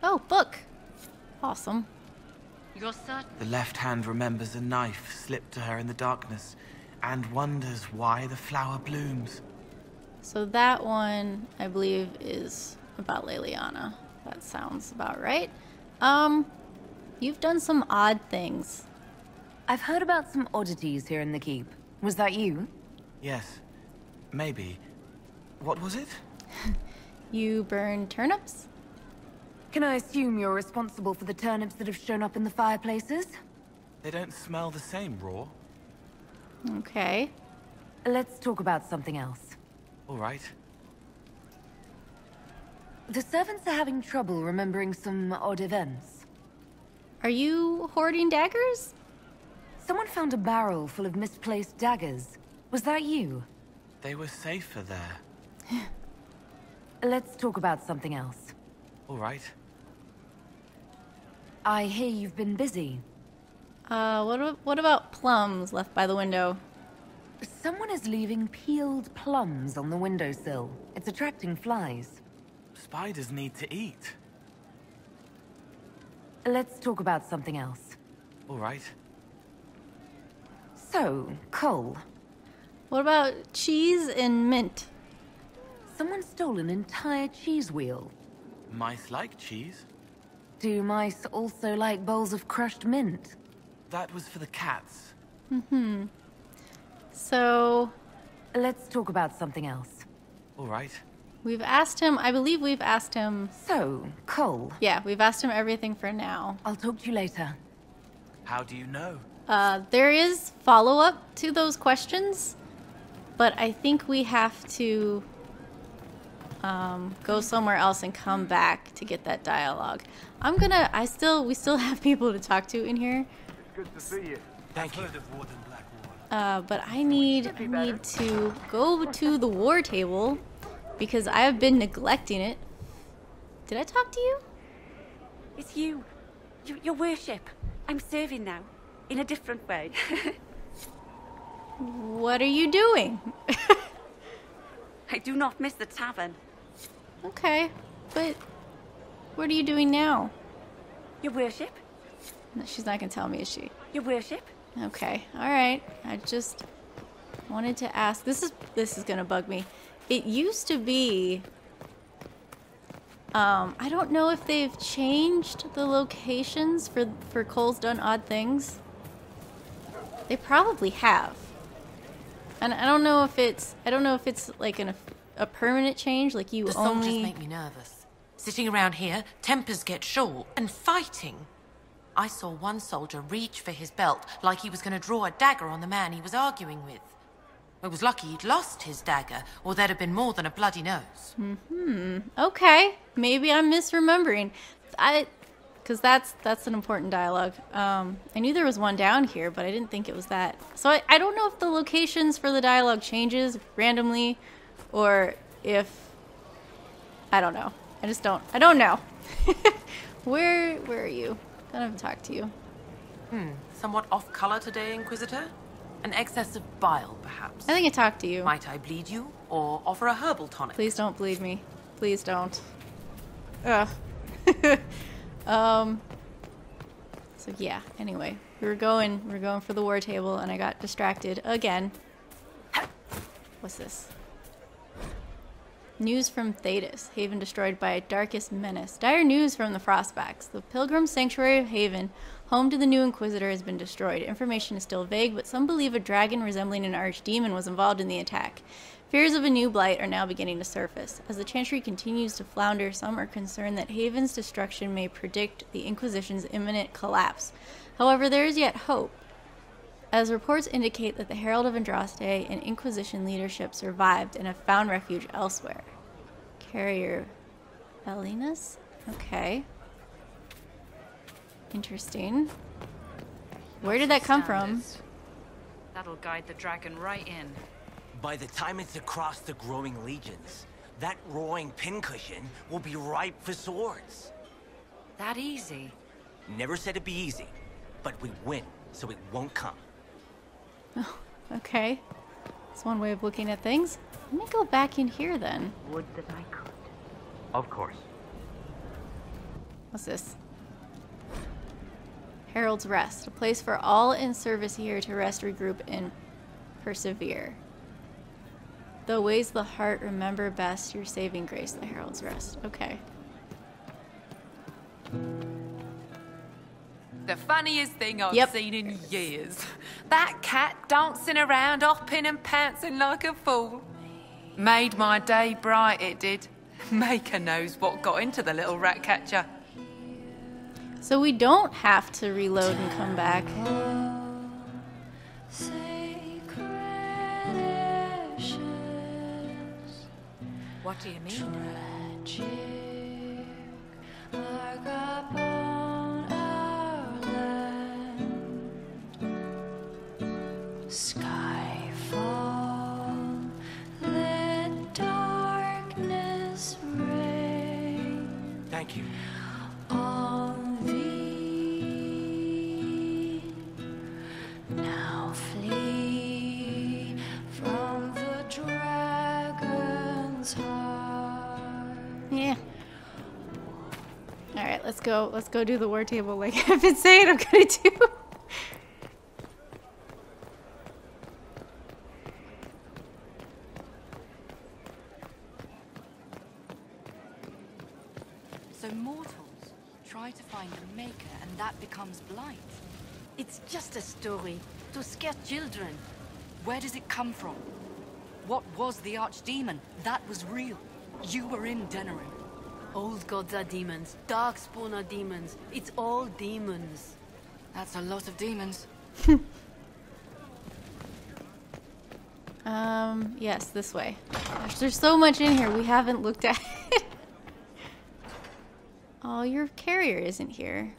Oh, book. Awesome. You're certain? The left hand remembers a knife slipped to her in the darkness and wonders why the flower blooms. So that one, I believe, is about Leliana. That sounds about right. You've done some odd things. I've heard about some oddities here in the keep. Was that you? Yes. Maybe. What was it? You burned turnips? Can I assume you're responsible for the turnips that have shown up in the fireplaces? They don't smell the same raw. Okay. Let's talk about something else. All right. The servants are having trouble remembering some odd events. Are you hoarding daggers? Someone found a barrel full of misplaced daggers. Was that you? They were safer there. Let's talk about something else. All right. I hear you've been busy. What about plums left by the window? Someone is leaving peeled plums on the windowsill. It's attracting flies. Spiders need to eat. Let's talk about something else. All right. So, Cole. What about cheese and mint? Someone stole an entire cheese wheel. Mice like cheese. Do mice also like bowls of crushed mint? That was for the cats. Mm-hmm. So... Let's talk about something else. All right. We've asked him, I believe we've asked him... So, Cole. Yeah, we've asked him everything for now. I'll talk to you later. How do you know? There is follow-up to those questions, but I think we have to go somewhere else and come back to get that dialogue. We still have people to talk to in here. It's good to see you. Thank you. But I need to go to the war table because I have been neglecting it. Did I talk to you? It's you. Your worship. I'm serving now. In a different way. What are you doing? I do not miss the tavern. Okay, but what are you doing now? Your worship? No, she's not gonna tell me, is she? Your worship? Okay, alright. I just wanted to ask. This is gonna bug me. It used to be... I don't know if they've changed the locations for Cole's Done Odd Things. They probably have. And I don't know if it's like a permanent change, like you the only... soldiers make me nervous. Sitting around here, tempers get short, and fighting. I saw one soldier reach for his belt like he was going to draw a dagger on the man he was arguing with. It was lucky he'd lost his dagger, or there'd have been more than a bloody nose. Okay, maybe I'm misremembering. Because that's an important dialogue. I knew there was one down here, but I didn't think it was that. So I don't know if the locations for the dialogue changes randomly, or if... I don't know. I don't know. Where are you? I haven't talked to you. Somewhat off color today, Inquisitor? An excess of bile, perhaps? I think I talked to you. Might I bleed you, or offer a herbal tonic? Please don't bleed me. Please don't. Ugh. So yeah, anyway. We were going for the war table and I got distracted again. What's this? News from Thedas. Haven destroyed by a darkest menace. Dire news from the Frostbacks. The Pilgrim Sanctuary of Haven, home to the new Inquisitor, has been destroyed. Information is still vague, but some believe a dragon resembling an archdemon was involved in the attack. Fears of a new blight are now beginning to surface. As the Chantry continues to flounder, some are concerned that Haven's destruction may predict the Inquisition's imminent collapse. However, there is yet hope, as reports indicate that the Herald of Andraste and Inquisition leadership survived and have found refuge elsewhere. Carrier Bellinus? Okay. Interesting. Where did that come from? That'll guide the dragon right in. By the time it's across the growing legions, that roaring pincushion will be ripe for swords. That easy? Never said it'd be easy, but we win, so it won't come. Oh, okay. That's one way of looking at things. Let me go back in here then. Would that I could. Of course. What's this? Herald's Rest. A place for all in service here to rest, regroup, and persevere. The ways the heart remember best, your saving grace, the Herald's Rest. Okay. The funniest thing I've seen in years. That cat dancing around, hopping and pouncing like a fool. Made my day bright, it did. Maker knows what got into the little rat catcher. So we don't have to reload and come back. What do you mean? Skyfall, let darkness reign. Thank you. On thee, now flee from the dragon's heart. Yeah. All right, let's go. Let's go do the war table like I've been saying I'm gonna do. So mortals try to find a maker and that becomes blight. It's just a story to scare children. Where does it come from? What was the archdemon? That was real. You were in Denerim. Old gods are demons. Darkspawn are demons. It's all demons. That's a lot of demons. Yes, this way. Gosh, there's so much in here we haven't looked at. Oh, your carrier isn't here.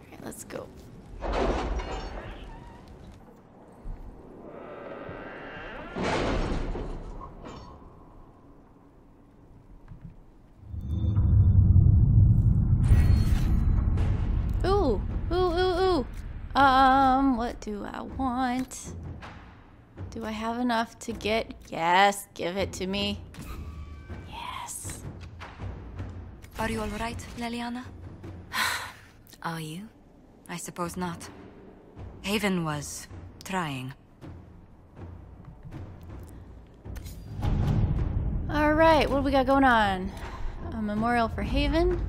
Alright, let's go. Ooh, ooh, ooh, ooh. What do I want? Do I have enough to get? Yes, give it to me. Yes. Are you all right, Leliana? Are you? I suppose not. Haven was trying. All right, what do we got going on? A memorial for Haven.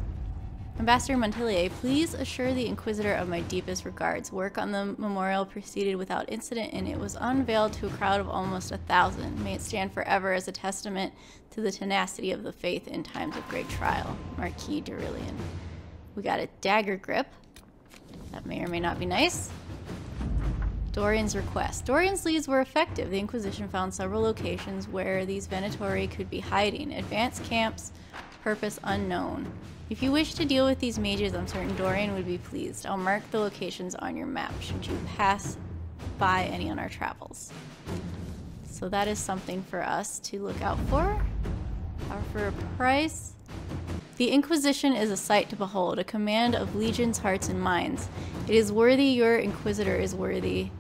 Ambassador Montelier, please assure the Inquisitor of my deepest regards. Work on the memorial proceeded without incident, and it was unveiled to a crowd of almost 1,000. May it stand forever as a testament to the tenacity of the faith in times of great trial. Marquis Durillion. We got a dagger grip. That may or may not be nice. Dorian's request. Dorian's leads were effective. The Inquisition found several locations where these Venatori could be hiding. Advanced camps, purpose unknown. If you wish to deal with these mages, I'm certain Dorian would be pleased. I'll mark the locations on your map should you pass by any on our travels. So that is something for us to look out for. For a price. The Inquisition is a sight to behold, a command of legions, hearts, and minds. It is worthy, your Inquisitor is worthy,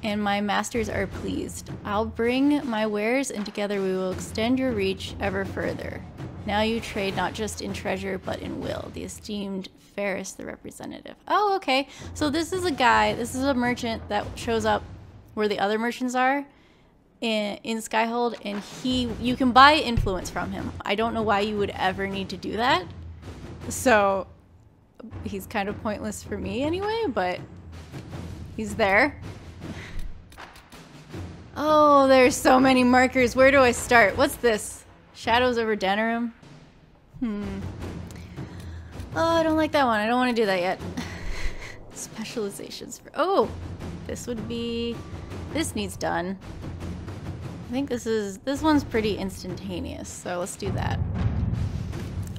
and my masters are pleased. I'll bring my wares, and together we will extend your reach ever further. Now you trade not just in treasure, but in will. The esteemed Ferris, the representative. Oh, okay. So this is a guy, this is a merchant that shows up where the other merchants are in Skyhold, and you can buy influence from him. I don't know why you would ever need to do that. So he's kind of pointless for me anyway, but he's there. Oh, there's so many markers. Where do I start? What's this? Shadows over Denerim. Oh, I don't like that one. I don't want to do that yet. Specializations for... Oh! This would be... This needs done. I think this one's pretty instantaneous, so let's do that.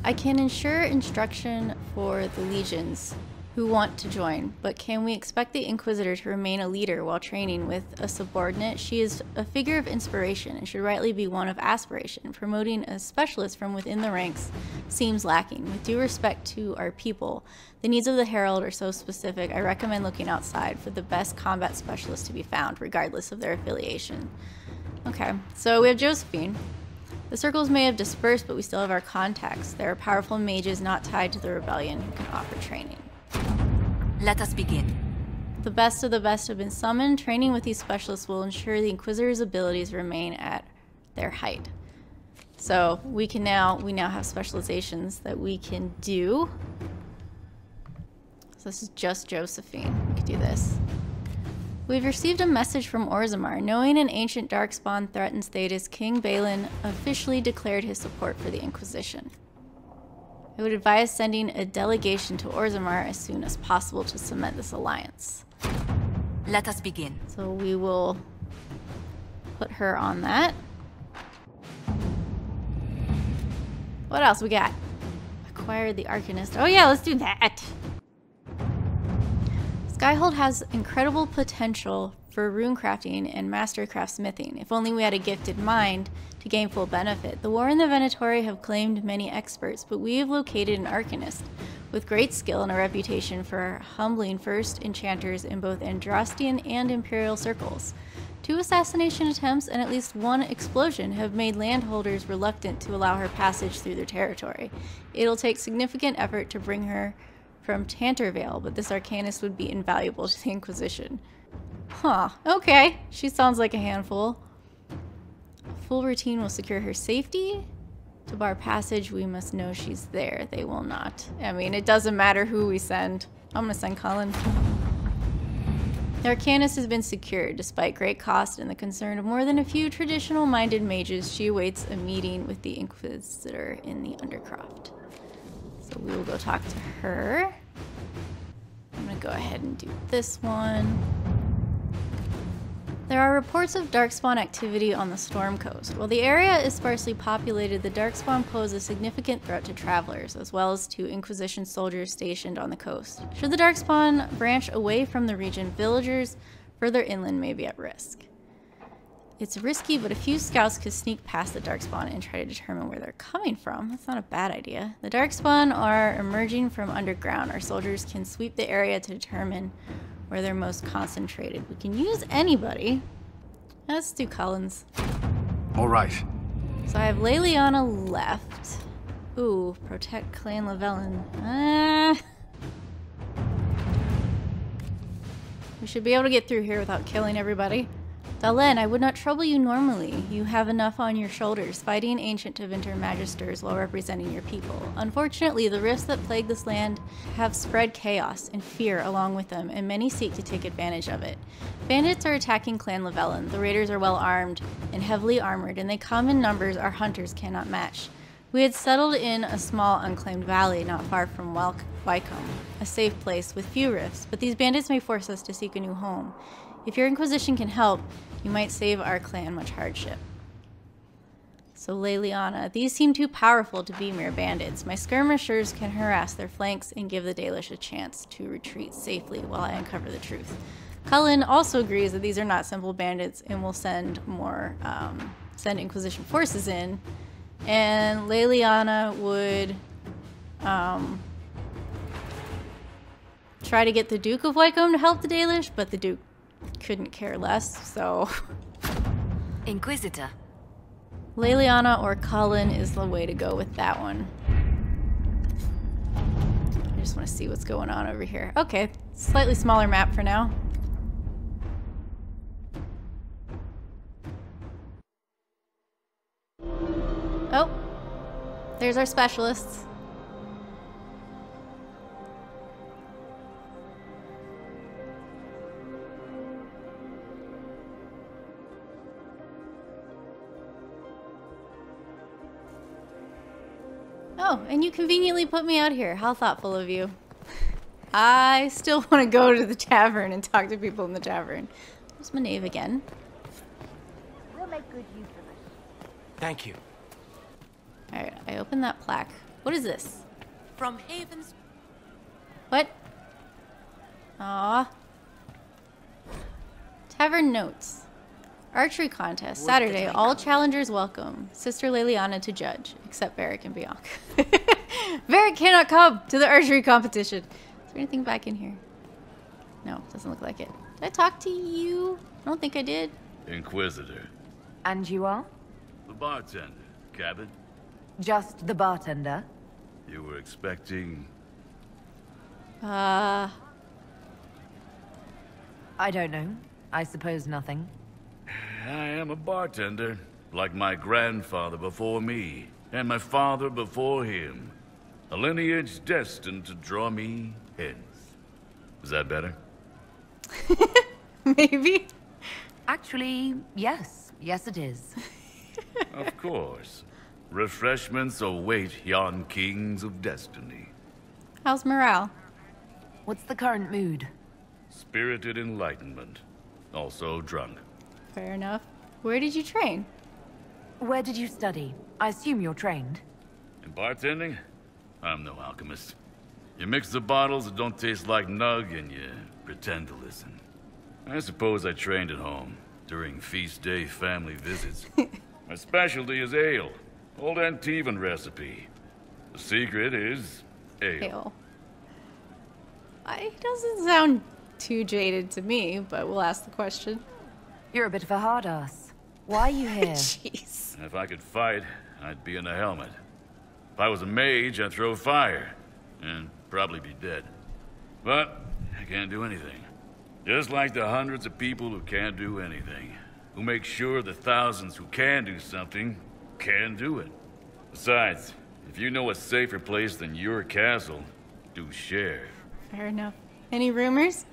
I can ensure instruction for the legions who want to join, but can we expect the Inquisitor to remain a leader while training with a subordinate? She is a figure of inspiration and should rightly be one of aspiration. Promoting a specialist from within the ranks seems lacking. With due respect to our people, the needs of the Herald are so specific, I recommend looking outside for the best combat specialists to be found, regardless of their affiliation. Okay, so we have Josephine. The circles may have dispersed, but we still have our contacts. There are powerful mages not tied to the rebellion who can offer training. Let us begin. The best of the best have been summoned. Training with these specialists will ensure the Inquisitor's abilities remain at their height. So we now have specializations that we can do. So this is just Josephine. We could do this. We've received a message from Orzammar. Knowing an ancient darkspawn threatens Thedas, King Balin officially declared his support for the Inquisition. I would advise sending a delegation to Orzammar as soon as possible to cement this alliance. Let us begin. So we will put her on that. What else we got? Acquired the Arcanist. Oh yeah, let's do that. Skyhold has incredible potential for runecrafting and mastercraft smithing. If only we had a gifted mind to gain full benefit. The War and the Venatori have claimed many experts, but we have located an Arcanist with great skill and a reputation for humbling first enchanters in both Andrastian and Imperial circles. 2 assassination attempts and at least 1 explosion have made landholders reluctant to allow her passage through their territory. It'll take significant effort to bring her from Tantervale, but this Arcanist would be invaluable to the Inquisition. Huh, okay. She sounds like a handful. A full routine will secure her safety. To bar passage, we must know she's there. They will not. I mean, it doesn't matter who we send. I'm gonna send Cullen. The Arcanist has been secured. Despite great cost and the concern of more than a few traditional-minded mages, she awaits a meeting with the Inquisitor in the Undercroft. So we will go talk to her. I'm gonna go ahead and do this one. There are reports of darkspawn activity on the Storm Coast. While the area is sparsely populated, the darkspawn pose a significant threat to travelers, as well as to Inquisition soldiers stationed on the coast. Should the darkspawn branch away from the region, villagers further inland may be at risk. It's risky, but a few scouts could sneak past the darkspawn and try to determine where they're coming from. That's not a bad idea. The darkspawn are emerging from underground. Our soldiers can sweep the area to determine where they're most concentrated. We can use anybody. Let's do Cullen's. All right. So I have Lavellan left. Ooh, protect Clan Lavellan. We should be able to get through here without killing everybody. Dalen, I would not trouble you normally. You have enough on your shoulders, fighting ancient Tavern magisters while representing your people. Unfortunately, the rifts that plague this land have spread chaos and fear along with them, and many seek to take advantage of it. Bandits are attacking Clan Lavellan. The raiders are well armed and heavily armored, and they come in numbers our hunters cannot match. We had settled in a small unclaimed valley not far from Wycombe, a safe place with few rifts, but these bandits may force us to seek a new home. If your Inquisition can help, you might save our clan much hardship. So Lavellan, these seem too powerful to be mere bandits. My skirmishers can harass their flanks and give the Dalish a chance to retreat safely while I uncover the truth. Cullen also agrees that these are not simple bandits and will send Inquisition forces in. And Lavellan would try to get the Duke of Wycombe to help the Dalish, but the Duke couldn't care less, so... Inquisitor. Lavellan or Cullen is the way to go with that one. I just want to see what's going on over here. Okay, slightly smaller map for now. Oh, there's our specialists. Oh, and you conveniently put me out here. How thoughtful of you. I still want to go to the tavern and talk to people in the tavern. There's Maeve again. We'll make good use of it. Thank you. Alright, I opened that plaque. What is this? From Haven's... What? Aww. Tavern notes. Archery contest, Saturday. All challengers welcome. Sister Lavellan to judge, except Varric and Bianca. Varric cannot come to the archery competition. Is there anything back in here? No, doesn't look like it. Did I talk to you? I don't think I did. Inquisitor, And you are? The bartender, Cabot. Just the bartender? You were expecting... I don't know. I suppose nothing. I am a bartender, like my grandfather before me, and my father before him. A lineage destined to draw me hence. Is that better? Maybe. Actually, yes. Yes, it is. Of course. Refreshments await yon kings of destiny. How's morale? What's the current mood? Spirited enlightenment. Also drunk. Fair enough. Where did you train? Where did you study? I assume you're trained. In bartending? I'm no alchemist. You mix the bottles that don't taste like nug and you pretend to listen. I suppose I trained at home, during feast day family visits. My specialty is ale. Old Antivan recipe. The secret is ale. It doesn't sound too jaded to me, but we'll ask the question. You're a bit of a hard ass. Why are you here? Jeez. If I could fight, I'd be in a helmet. If I was a mage, I'd throw fire. And probably be dead. But I can't do anything. Just like the hundreds of people who can't do anything. Who make sure the thousands who can do something, can do it. Besides, if you know a safer place than your castle, do share. Fair enough. Any rumors?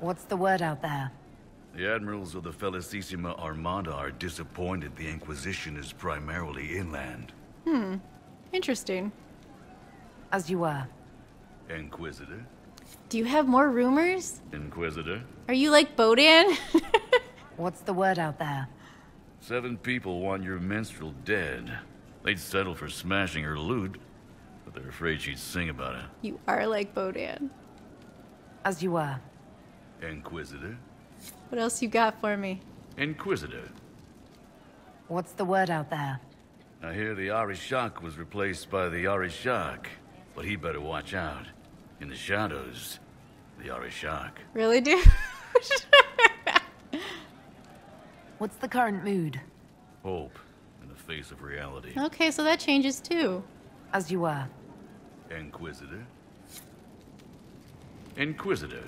What's the word out there? The admirals of the Felicissima Armada are disappointed the Inquisition is primarily inland. Interesting. As you were. Inquisitor? Do you have more rumors? Inquisitor? Are you like Bodan? What's the word out there? 7 people want your minstrel dead. They'd settle for smashing her loot, but they're afraid she'd sing about it. You are like Bodan. As you were. Inquisitor? What else you got for me? Inquisitor? What's the word out there? I hear the Arishak was replaced by the Arishak, but he better watch out. In the shadows, the Arishak. Really, dude? What's the current mood? Hope in the face of reality. Okay, so that changes too. As you were. Inquisitor? Inquisitor?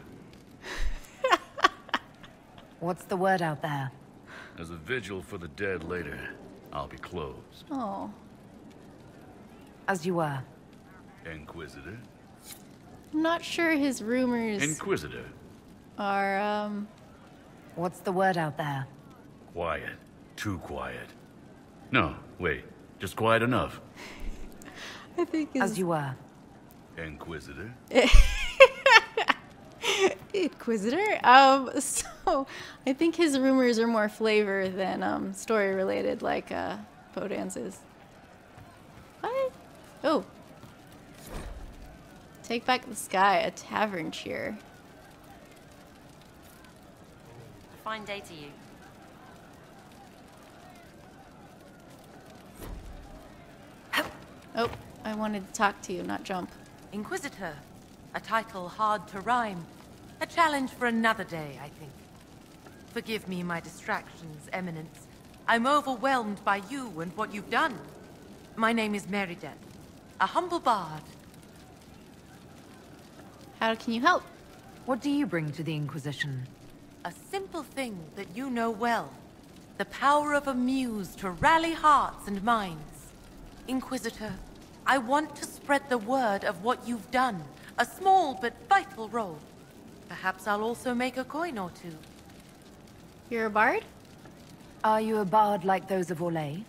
What's the word out there? As a vigil for the dead later, I'll be closed. Oh. As you were. Inquisitor? I'm not sure his rumors Inquisitor? are, What's the word out there? Quiet. Too quiet. No, wait. Just quiet enough. I think his... As you were. Inquisitor? Inquisitor? So I think his rumors are more flavor than story related, like Bodan's is. What? Oh. Take back the sky, a tavern cheer. Fine day to you. Oh, I wanted to talk to you, not jump. Inquisitor. A title hard to rhyme. A challenge for another day, I think. Forgive me my distractions, Eminence. I'm overwhelmed by you and what you've done. My name is Merideth, a humble bard. How can you help? What do you bring to the Inquisition? A simple thing that you know well. The power of a muse to rally hearts and minds. Inquisitor, I want to spread the word of what you've done. A small but vital role. Perhaps I'll also make a coin or two. You're a bard? Are you a bard like those of Orlais?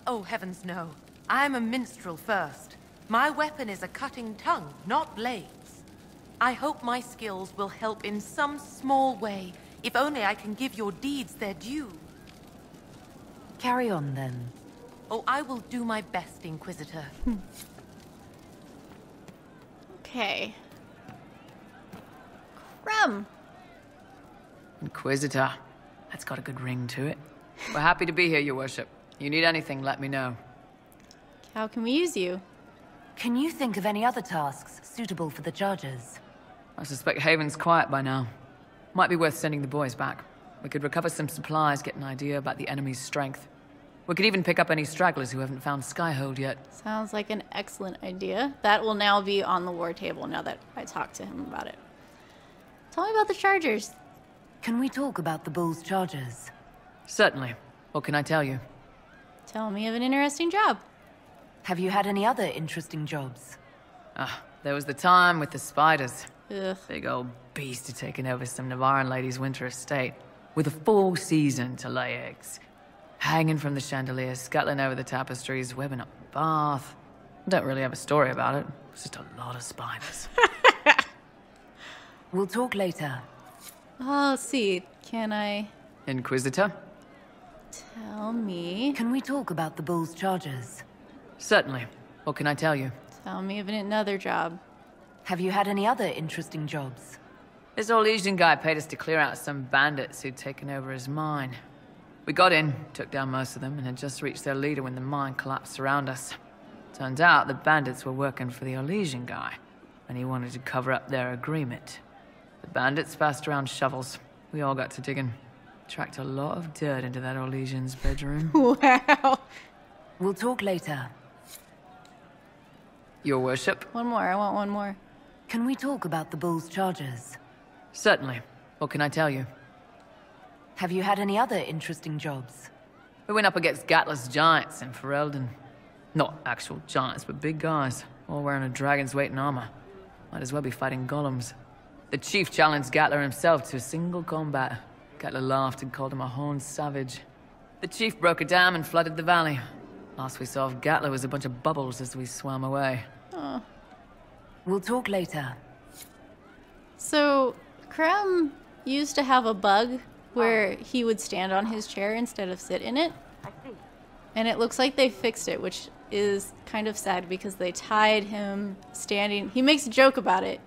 Oh, heavens no. I'm a minstrel first. My weapon is a cutting tongue, not blades. I hope my skills will help in some small way, if only I can give your deeds their due. Carry on, then. Oh, I will do my best, Inquisitor. Okay. Crumb. Inquisitor. That's got a good ring to it. We're happy to be here, your worship. You need anything, let me know. How can we use you? Can you think of any other tasks suitable for the charges? I suspect Haven's quiet by now. Might be worth sending the boys back. We could recover some supplies, get an idea about the enemy's strength. We could even pick up any stragglers who haven't found Skyhold yet. Sounds like an excellent idea. That will now be on the war table now that I talked to him about it. Tell me about the chargers. Can we talk about the bull's chargers? Certainly. What can I tell you? Tell me of an interesting job. Have you had any other interesting jobs? There was the time with the spiders. Ugh. Big old beast had taken over some Navarran lady's winter estate, with a full season to lay eggs. Hanging from the chandelier, scuttling over the tapestries, webbing up the bath. Don't really have a story about it. It's just a lot of spiders. We'll talk later. Oh, let's see. Can I... Inquisitor? Tell me... Can we talk about the bull's chargers? Certainly. What can I tell you? Tell me of another job. Have you had any other interesting jobs? This old Legion guy paid us to clear out some bandits who'd taken over his mine. We got in, took down most of them, and had just reached their leader when the mine collapsed around us. Turned out the bandits were working for the Orlesian guy, and he wanted to cover up their agreement. The bandits passed around shovels. We all got to digging. Tracked a lot of dirt into that Orlesian's bedroom. Wow. We'll talk later. Your worship? One more. I want one more. Can we talk about the bull's chargers? Certainly. What can I tell you? Have you had any other interesting jobs? We went up against Gatler's giants in Herald. Not actual giants, but big guys, all wearing a dragon's weight in armor. Might as well be fighting golems. The chief challenged Gatler himself to a single combat. Gatler laughed and called him a horned savage. The chief broke a dam and flooded the valley. Last we saw of Gatler was a bunch of bubbles as we swam away. Oh. We'll talk later. So, Krem used to have a bug where he would stand on his chair instead of sit in it. I see. And it looks like they fixed it, which is kind of sad because they tied him standing. He makes a joke about it,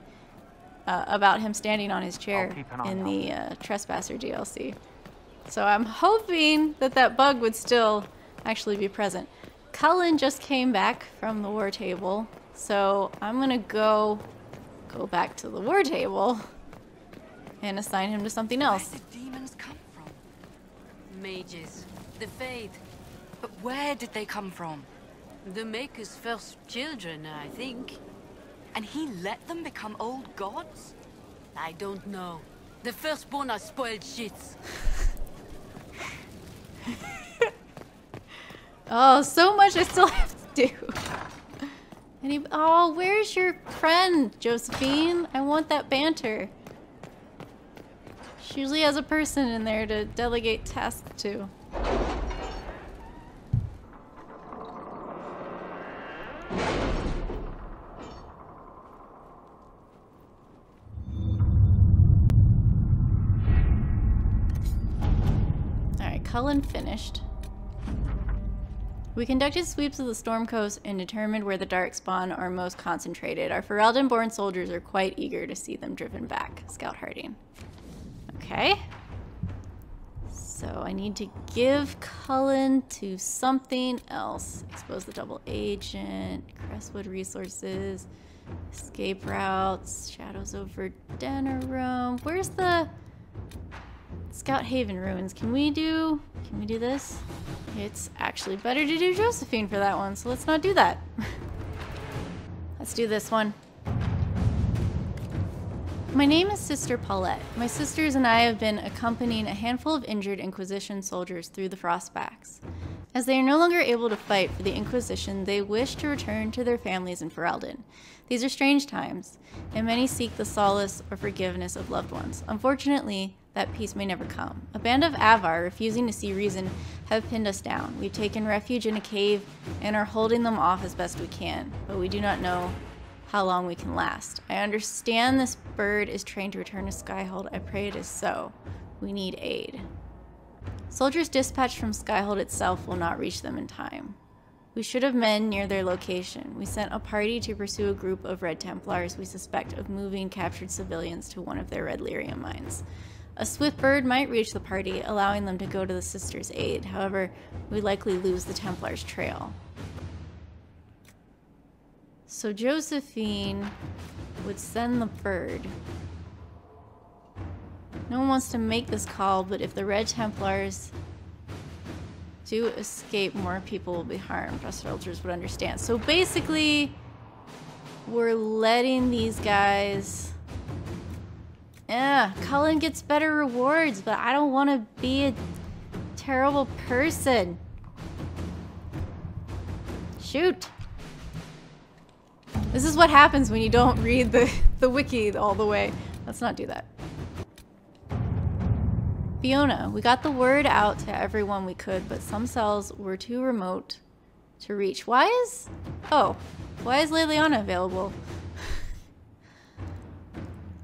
about him standing on his chair in the Trespasser DLC. So I'm hoping that that bug would still actually be present. Cullen just came back from the war table, so I'm gonna go back to the war table and assign him to something else. Where did demons come from? Mages. The Faith. But where did they come from? The Maker's first children, I think. And he let them become old gods? I don't know. The firstborn are spoiled shits. Oh, so much I still have to do. Oh, where's your friend, Josephine? I want that banter. She usually has a person in there to delegate tasks to. Alright, Cullen finished. We conducted sweeps of the Storm Coast and determined where the darkspawn are most concentrated. Our Ferelden-born soldiers are quite eager to see them driven back. Scout Harding. Okay. So I need to give Cullen to something else. Expose the double agent, Crestwood resources, escape routes, shadows over Denerim. Where's the Scout Haven ruins? Can we do this? It's actually better to do Josephine for that one, so let's not do that. Let's do this one. My name is Sister Paulette. My sisters and I have been accompanying a handful of injured Inquisition soldiers through the Frostbacks. As they are no longer able to fight for the Inquisition, they wish to return to their families in Ferelden. These are strange times, and many seek the solace or forgiveness of loved ones. Unfortunately, that peace may never come. A band of Avar, refusing to see reason, have pinned us down. We've taken refuge in a cave and are holding them off as best we can, but we do not know how long we can last. I understand this bird is trained to return to Skyhold. I pray it is so. We need aid. Soldiers dispatched from Skyhold itself will not reach them in time. We should have men near their location. We sent a party to pursue a group of Red Templars we suspect of moving captured civilians to one of their red lyrium mines. A swift bird might reach the party, allowing them to go to the sisters' aid. However, we likely lose the Templars' trail. So Josephine would send the bird. No one wants to make this call, but if the Red Templars do escape, more people will be harmed. Us soldiers would understand. So basically, we're letting these guys... Yeah, Cullen gets better rewards, but I don't want to be a terrible person. Shoot. This is what happens when you don't read the wiki all the way. Let's not do that. Fiona, we got the word out to everyone we could, but some cells were too remote to reach. Why is Lavellan available?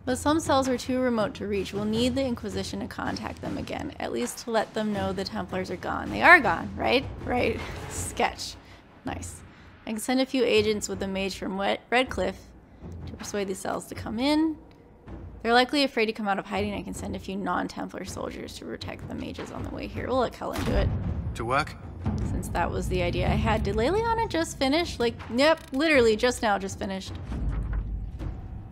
But some cells are too remote to reach. We'll need the Inquisition to contact them again, at least to let them know the Templars are gone. They are gone, right? Right. Sketch. Nice. I can send a few agents with a mage from Redcliffe to persuade these cells to come in. They're likely afraid to come out of hiding. I can send a few non-Templar soldiers to protect the mages on the way here. We'll let Cullen do it. To work? Since that was the idea I had. Did Lavellan just finish? Like, yep, literally just now just finished.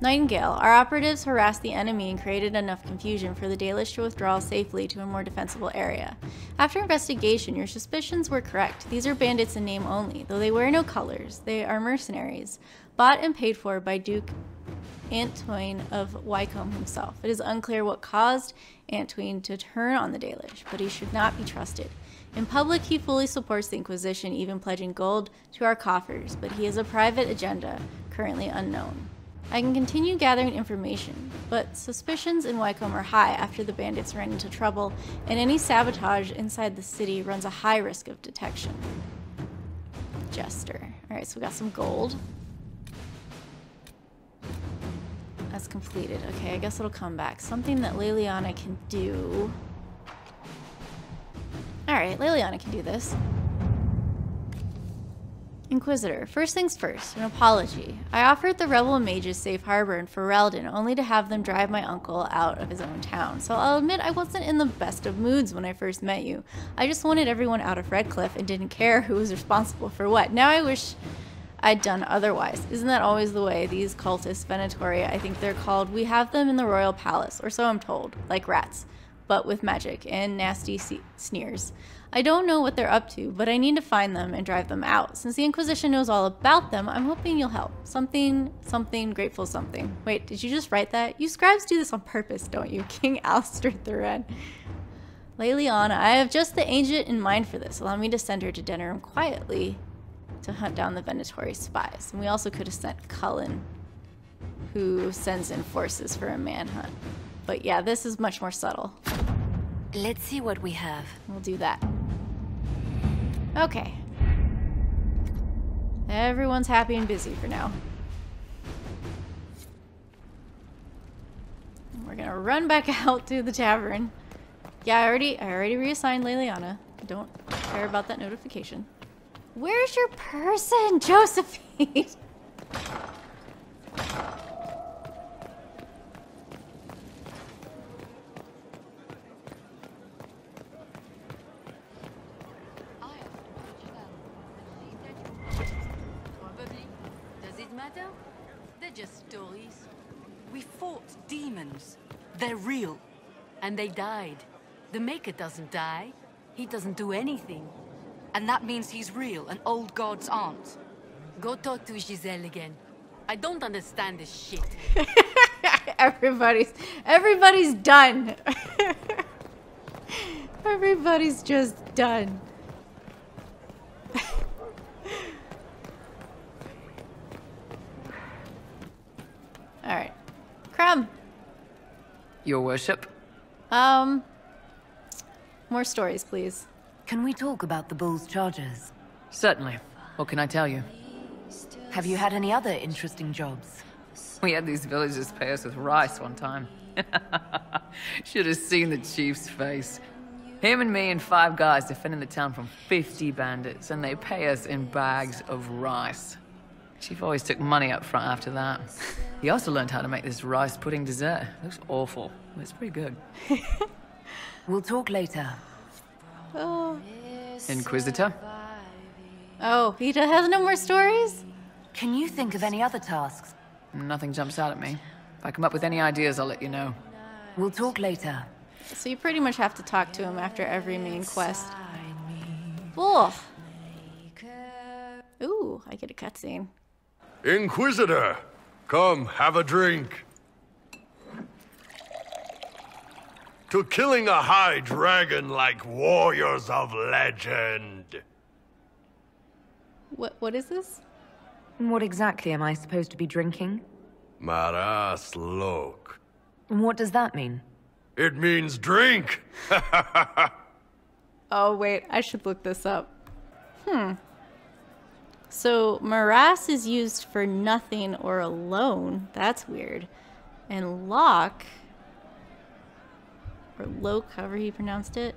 Nightingale. Our operatives harassed the enemy and created enough confusion for the Dalish to withdraw safely to a more defensible area. After investigation, your suspicions were correct. These are bandits in name only, though they wear no colors. They are mercenaries, bought and paid for by Duke Antwain of Wycombe himself. It is unclear what caused Antwain to turn on the Dalish, but he should not be trusted. In public, he fully supports the Inquisition, even pledging gold to our coffers, but he has a private agenda, currently unknown. I can continue gathering information, but suspicions in Wycombe are high after the bandits ran into trouble, and any sabotage inside the city runs a high risk of detection. Jester. Alright, so we got some gold. That's completed. Okay, I guess it'll come back. Something that Lavellan can do. Alright, Lavellan can do this. Inquisitor. First things first, an apology. I offered the rebel mages safe harbor in Ferelden only to have them drive my uncle out of his own town. So I'll admit I wasn't in the best of moods when I first met you. I just wanted everyone out of Redcliffe and didn't care who was responsible for what. Now I wish I'd done otherwise. Isn't that always the way? These cultists, Venatori, I think they're called, we have them in the royal palace, or so I'm told, like rats, but with magic and nasty sneers. I don't know what they're up to, but I need to find them and drive them out. Since the Inquisition knows all about them, I'm hoping you'll help. Something, grateful something. Wait, did you just write that? You scribes do this on purpose, don't you? King Alistair Thuren. Lavellan, I have just the agent in mind for this. Allow me to send her to Denerim quietly to hunt down the Venatori spies. And we also could have sent Cullen, who sends in forces for a manhunt. But yeah, this is much more subtle. Let's see what we have. We'll do that. Okay. Everyone's happy and busy for now. We're gonna run back out to the tavern. Yeah, I already reassigned Lavellan. Don't care about that notification. Where's your person, Josephine? Does it matter? They're just stories. We fought demons. They're real. And they died. The Maker doesn't die. He doesn't do anything. And that means he's real and old gods aren't. Go talk to Giselle again. I don't understand this shit. Everybody's done. Everybody's just done. Alright. Crumb. Your worship? More stories, please. Can we talk about the bull's charges? Certainly. What can I tell you? Have you had any other interesting jobs? We had these villagers pay us with rice one time. Should have seen the chief's face. Him and me and 5 guys defending the town from 50 bandits, and they pay us in bags of rice. Chief always took money up front after that. He also learned how to make this rice pudding dessert. It looks awful, but it's pretty good. We'll talk later. Oh. Inquisitor? Oh, he has no more stories? Can you think of any other tasks? Nothing jumps out at me. If I come up with any ideas, I'll let you know. We'll talk later. So you pretty much have to talk to him after every main quest. Oh. Ooh, I get a cutscene. Inquisitor, come have a drink. To killing a high dragon like warriors of legend. What is this? What exactly am I supposed to be drinking? Maras lok. What does that mean? It means drink. Oh wait, I should look this up. So Maras is used for nothing or alone. That's weird. And lock, or loke, however he pronounced it.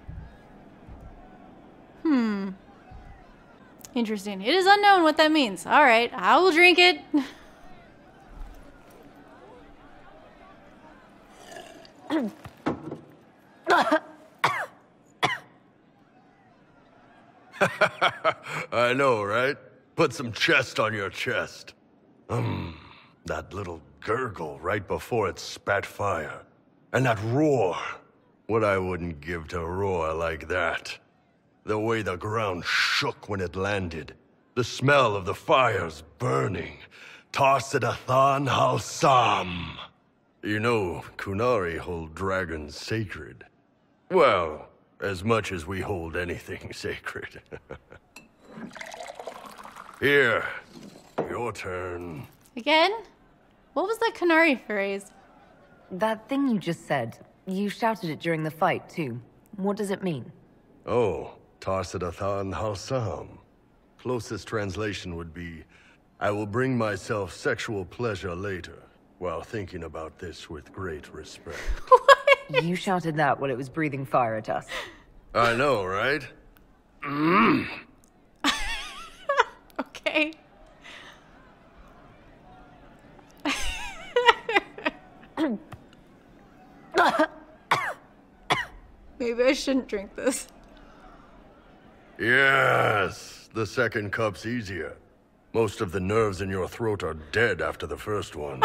Interesting. It is unknown what that means. Alright, I will drink it. I know, right? Put some chest on your chest. That little gurgle right before it spat fire. And that roar. What I wouldn't give to roar like that. The way the ground shook when it landed. The smell of the fires burning. Tarsidathan Halsam. You know, Kunari hold dragons sacred. Well, as much as we hold anything sacred. Here, your turn. Again? What was that Kunari phrase? That thing you just said. You shouted it during the fight, too. What does it mean? Oh, Tarsidathan Halsam. Closest translation would be, I will bring myself sexual pleasure later, while thinking about this with great respect. You shouted that while it was breathing fire at us. I know, right? Okay. Maybe I shouldn't drink this. Yes, the second cup's easier. Most of the nerves in your throat are dead after the first one.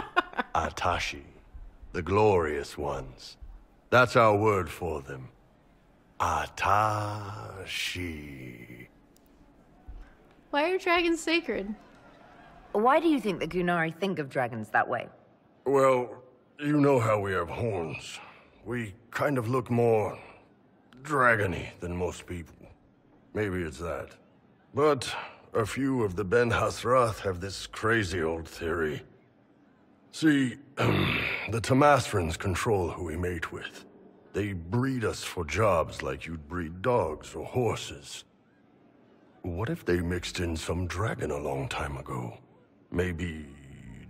Atashi, the glorious ones. That's our word for them. Atashi. Why are dragons sacred? Why do you think the Gunari think of dragons that way? Well, you know how we have horns. We kind of look more dragony than most people. Maybe it's that. But a few of the Ben Hasrath have this crazy old theory. See, the Tamasrans control who we mate with. They breed us for jobs like you'd breed dogs or horses. What if they mixed in some dragon a long time ago? Maybe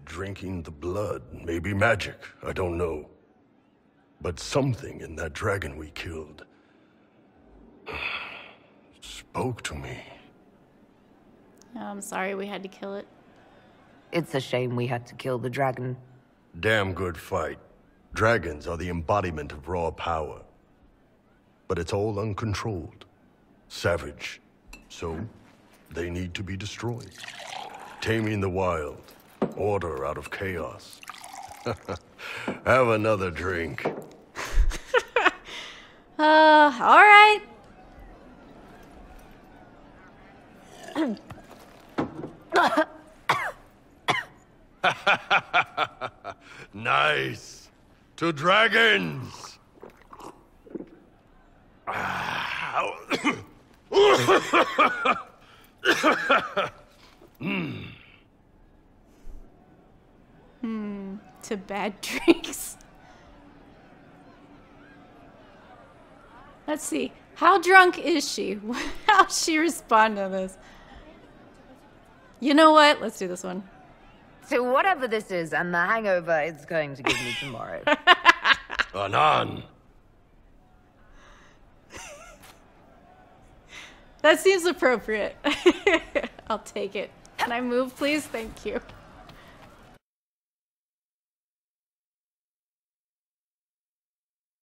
drinking the blood, maybe magic, I don't know. But something in that dragon we killed spoke to me. I'm sorry we had to kill it. It's a shame we had to kill the dragon. Damn good fight. Dragons are the embodiment of raw power. But it's all uncontrolled. Savage. So, they need to be destroyed. Taming the wild. Order out of chaos. Have another drink. Alright. Nice. To dragons. To bad drinks. Let's see. How drunk is she? How's she respond to this? You know what? Let's do this one. So whatever this is and the hangover it's going to give me tomorrow. Anan. That seems appropriate. I'll take it. Can I move, please? Thank you.